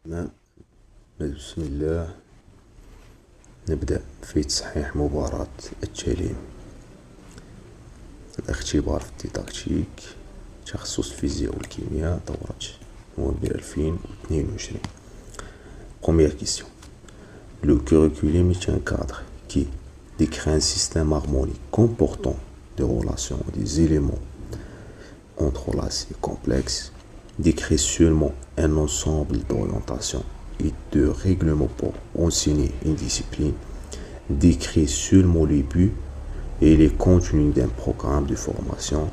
تمام. بسم الله. نبدأ في تصحيح مباراة التعليم. الاختبار في الديداكتيك تخصص الفيزياء والكيمياء دورة نوفمبر 2022. Première question. Le curriculum est un cadre qui décrit un système harmonique comportant des relations et des éléments entrelacés et complexes, décrit seulement un ensemble d'orientations et de règlements pour enseigner une discipline, décrit seulement les buts et les contenus d'un programme de formation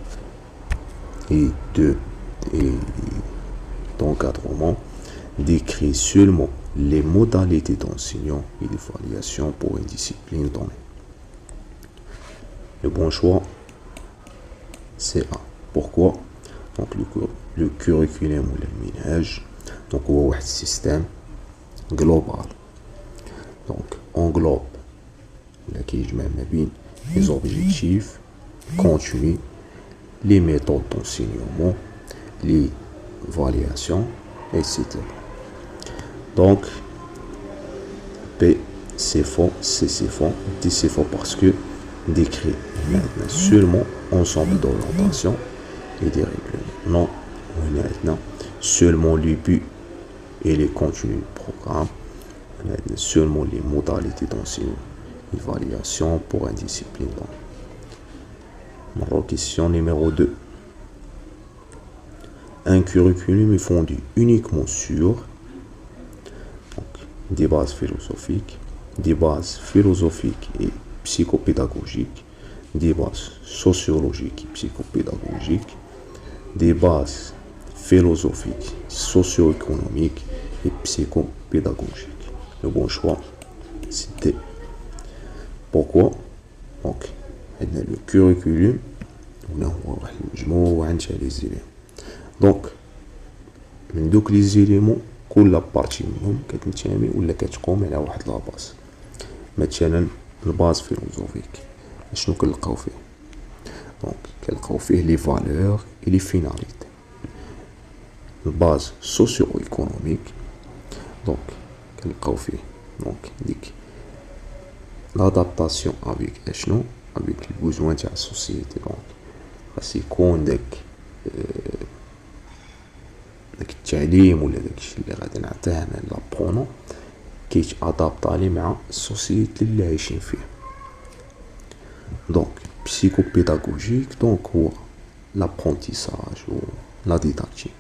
et d'encadrement, décrit seulement les modalités d'enseignement et d'évaluation pour une discipline donnée. Le bon choix, c'est A. Pourquoi? Donc le curriculum ou le minhaj, donc هو واحد système global, donc englobe اللي كيجمع ما بين les objectifs, contenus, les méthodes d'enseignement, les variations, etc. Donc B c'est faux, C c'est faux, D c'est faux parce que décrit maintenant seulement ensemble d'orientation et des règlements. Non, maintenant seulement les buts et les contenus du programme, seulement les modalités d'enseignement, évaluation pour une discipline. Alors, question numéro 2. Un curriculum est fondé uniquement sur des bases philosophiques et psychopédagogiques, des bases sociologiques et psychopédagogiques, des bases philosophiques, socio-économiques et psychopédagogiques. Le bon choix, c'était pourquoi? Donc, le curriculum, donc, من دوك لي زيليمون كل بارتي منهم كتنتمي ولا كتقوم على واحد لاباز. مثلا الباز فيلوزوفيك شنو كنلقاو فيه؟ دونك كنلقاو فيه لي فالور اي لي فيناليتي. الباز سوسيو ايكونوميك دونك كنلقاو فيه دونك ديك لادابتاسيون افيك اشنو افيك البوزوان تاع السوسيتي. دونك خاص يكون داك التعليم ولا داكشي اللي غادي نعطيه انا لابرونون كيتادابطالي مع السوسيتي اللي عايشين فيها. دونك بسيكوبيداغوجيك دونك هو لابرونتيساج و لا ديداكتيك.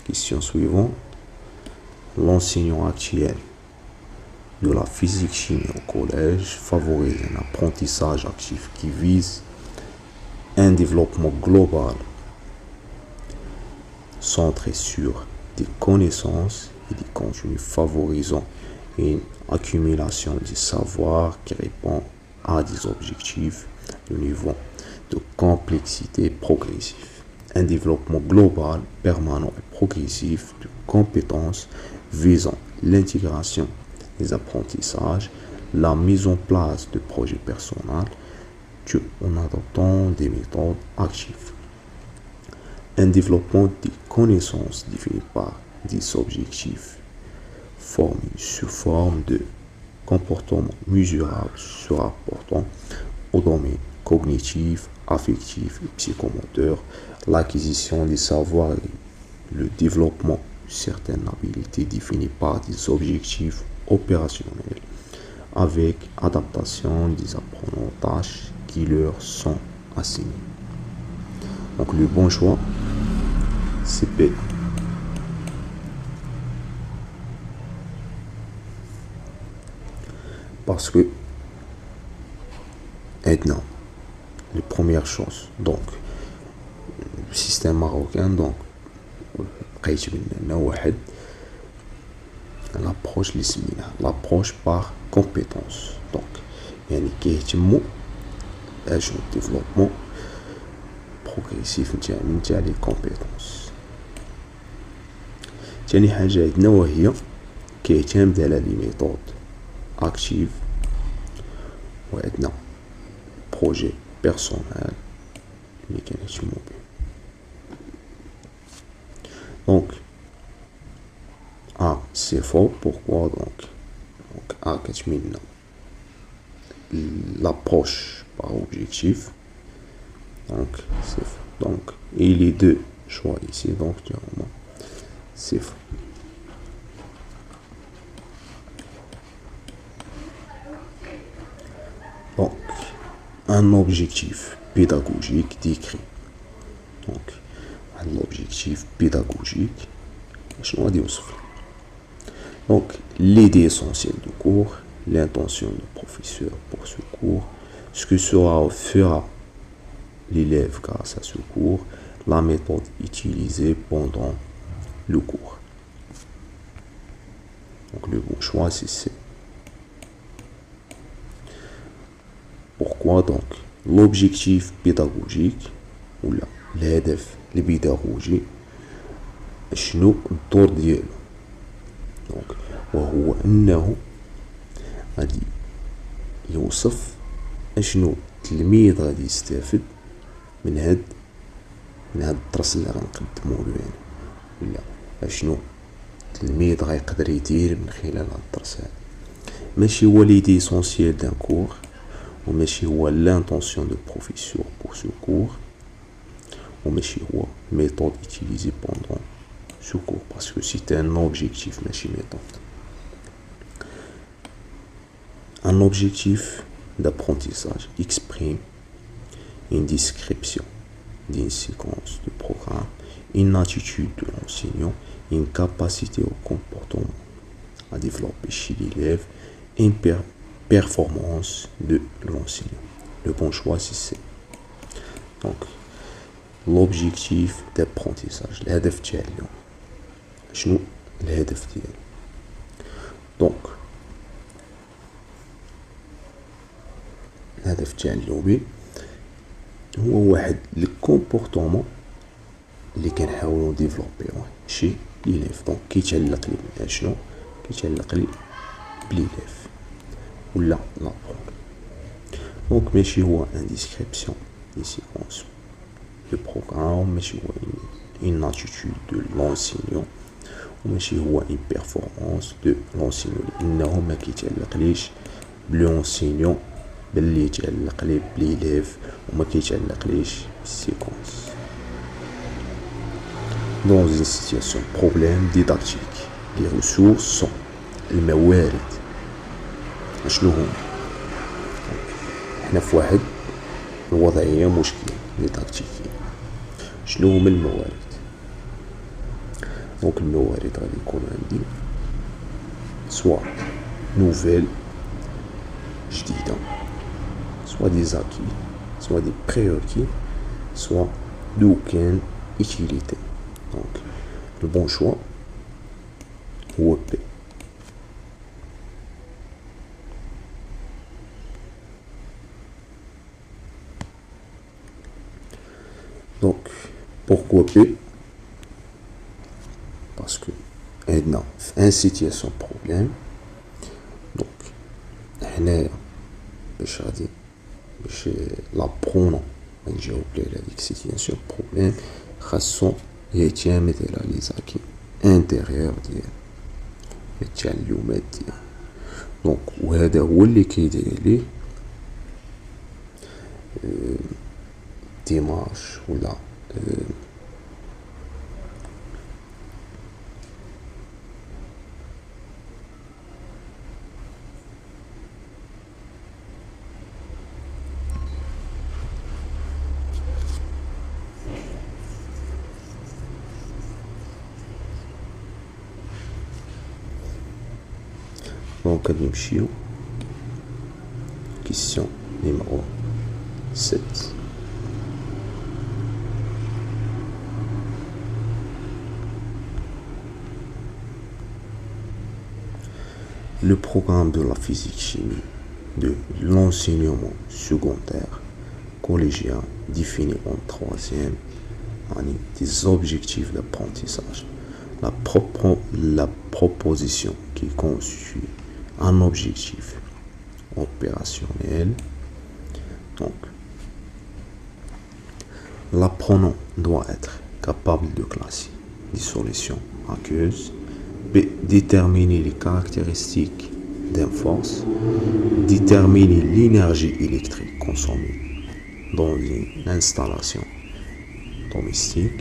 Question suivante. L'enseignant actuel de la physique-chimie au collège favorise un apprentissage actif qui vise un développement global centré sur des connaissances et des contenus favorisant une accumulation de savoir qui répond à des objectifs de niveau de complexité progressif. Un développement global, permanent et progressif de compétences visant l'intégration des apprentissages, la mise en place de projets personnels, en adoptant des méthodes actives. Un développement des connaissances défini par des objectifs formés sous forme de comportements mesurables se rapportant au domaine cognitif, affectif et psychomoteur, l'acquisition des savoirs et le développement de certaines habilités définies par des objectifs opérationnels avec adaptation des apprentissages qui leur sont assignés. Donc le bon choix, c'est B. Parce que maintenant, les premières choses, donc le système marocain, donc l'approche l'approche par compétence. Donc يعني كيهتموا اش الديفلوبمون بروغريسيف نتاع لي كومبيتونس. تاني حاجه عندنا وهي كيعتمد على لي ميثود اكتيف وعندنا بروجي بيرسونيل اللي كنهتمو به. Donc, A, c'est faux. Pourquoi donc A, كتمنى l'approche par objectif. Donc, c'est faux. Donc, et les deux choix ici, donc, c'est faux. Donc, un objectif pédagogique décrit. Donc, un objectif pédagogique, donc, l'idée essentielle du cours, l'intention du professeur pour ce cours, ce que fera l'élève grâce à ce cours, la méthode utilisée pendant le cours. Donc, le bon choix, c'est C. Pourquoi donc l'objectif pédagogique ou الهدف البيداغوجي شنو الدور ديالو؟ دونك وهو انه غادي يوصف اشنو التلميذ غادي يستافد من هاد الدرس اللي غنقدمو له يعني، ولا اشنو التلميذ غيقدر يدير من خلال هاد الدرس هذا. ماشي هو ليدي اسونسييل دان كور، وماشي هو l'intention de professeur pour ce cours, وماشي هو méthode utilisée pendant ce cours, parce que c'est un objectif ماشي méthode. Un objectif d'apprentissage exprime une description d'une séquence de programme, une attitude de l'enseignant, une capacité au comportement à développer chez l'élève, une performance de l'enseignant. Le bon choix, c'est C. Donc, l'objectif d'apprentissage. الهدف ديال اليوم. شنو الهدف ديالو؟ دونك الهدف ديال اليومي هو واحد لو كومبورطمون اللي كنحاولوا ديفلوبيوه شي ليليف. دونك كيتعلق لي شنو؟ كيتعلق لي بليليف ولا لابرون. دونك ماشي هو ان ديسكريبسيون دي سيكونس دو بروغرام، ماشي هو une attitude de l'enseignant، وماشي هو une performance de l'enseignant، لأنه ما كيتعلقليش بلونسينيون بل اللي يتعلق لي بليليف وما كيتعلقليش بالسيكونس. Dans une situation problème didactique, les ressources sont الموارد. شنو هما؟ حنا في واحد الوضعية مشكل ديداكتيكي. شنو هما الموارد؟ دونك الموارد غادي يكون عندي سوا نوفيل جديدة، سوا دي زاكي، سوا دي بريوكي، سوا دوكان utilité. Donc le bon choix هو B. Donc pourquoi B? Parce que عندنا في ان سيتياسيون بروبليم. دونك هنايا باش لابرونون نجاوب على هذيك سيتياسيون بروبليم خاصو يعتمد على لي زاكي انتيريور ديال التعلمات ديال. دونك وهذا هو اللي كيدير ليه ديمارش ولا دونك غادي نمشيو كيسيون نيميرو 7. Le programme de la physique-chimie de l'enseignement secondaire collégien définit en 3e année des objectifs d'apprentissage. La proposition qui constitue un objectif opérationnel. Donc, l'apprenant doit être capable de classer des solutions aqueuses. B. Déterminer les caractéristiques d'une force. Déterminer l'énergie électrique consommée dans une installation domestique.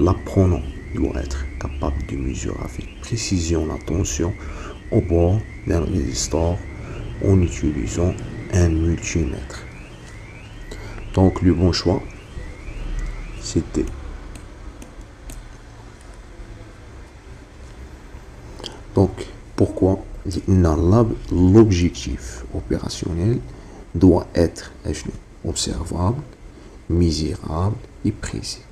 L'apprenant doit être capable de mesurer avec précision la tension au bord d'un résistor en utilisant un multimètre. Donc le bon choix, c'était donc pourquoi l'objectif opérationnel doit être observable, mesurable et précis.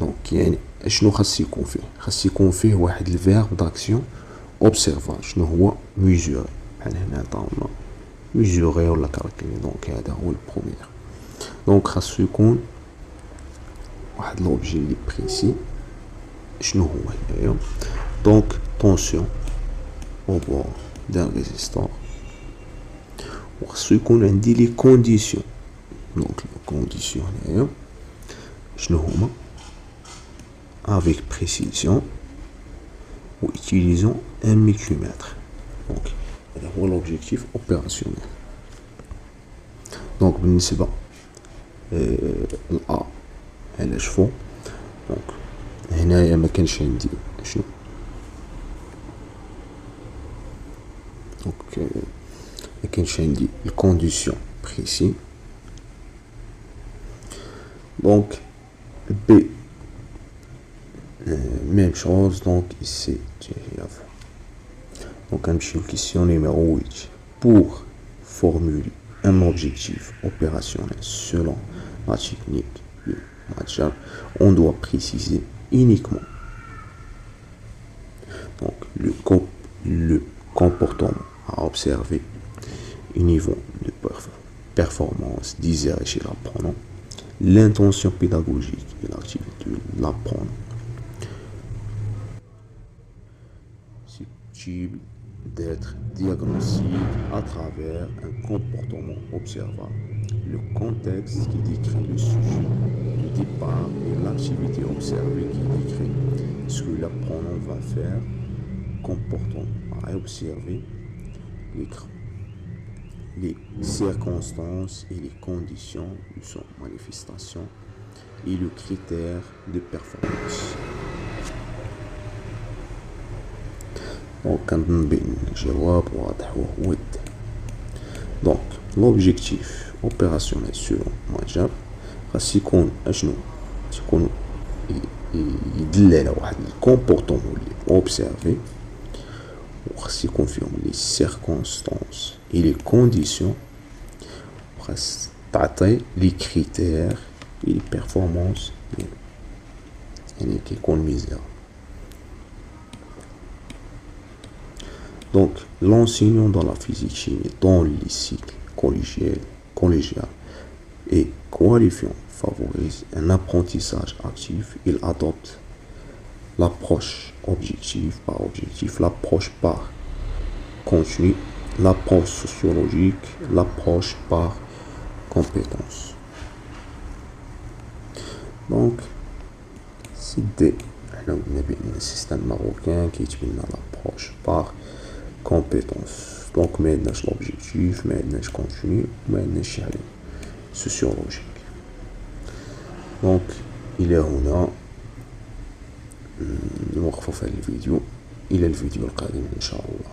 Donc يعني شنو خاص يكون فيه؟ خاص يكون فيه واحد الفيرب داكسيون observable. شنو هو mesurer؟ بحال هنا عطاونا mesurer ولا calculer. دونك هذا هو البروميير. دونك خاصو يكون واحد لوبجي لي بريسي. شنو هو هنايا؟ دونك tension au bord d'un résistor. وخاصو يكون عندي لي كونديسيون. دونك لي كونديسيون هنايا شنو هما؟ avec précision ou utilisant un multimètre. Donc, c'est l'objectif opérationnel. Donc, بالنسبة الA على شفو. Donc, هنايا ما كانش عندي شنو. Donc, ما كانش عندي الكونديسيون précis. Donc, B. Même chose, donc ici, donc une question numéro 8. Pour formuler un objectif opérationnel selon la technique du match, on doit préciser uniquement donc, le comportement à observer, le niveau de performance désiré chez l'apprenant, l'intention pédagogique et l'activité de l'apprenant susceptible d'être diagnostiqué à travers un comportement observable. Le contexte qui décrit le sujet du départ et l'activité observée qui décrit ce que l'apprenant va faire, comportement à observer, les circonstances et les conditions de son manifestation et le critère de performance. وكنظن بأن الجواب واضح وود. دونك لوبجيكتيف اوبيراسيونيل سولون ماجاب خاص يكون اشنو تكون يدل على واحد الكومبورطمون لي اوبسيرفي وخاص يكون فيهم لي سيركونستانس اي لي كونديسيون وخاص تعطي لي كريتير اي لي بيرفورمانس يعني كيكون ميزير. Donc, l'enseignant dans la physique-chimie, dans les cycles collégial et qualifiant favorise un apprentissage actif. Il adopte l'approche objective par objectif, l'approche par contenu, l'approche sociologique, l'approche par compétence. Donc, c'est le système marocain qui utilise l'approche par compétence. Donc, ما عندناش l'objectif, ما عندناش contenu, ما عندناش شي حاجة sociologique. Donc, إلى هنا نوقف في هذا الفيديو. إلى الفيديو القادم إن شاء الله.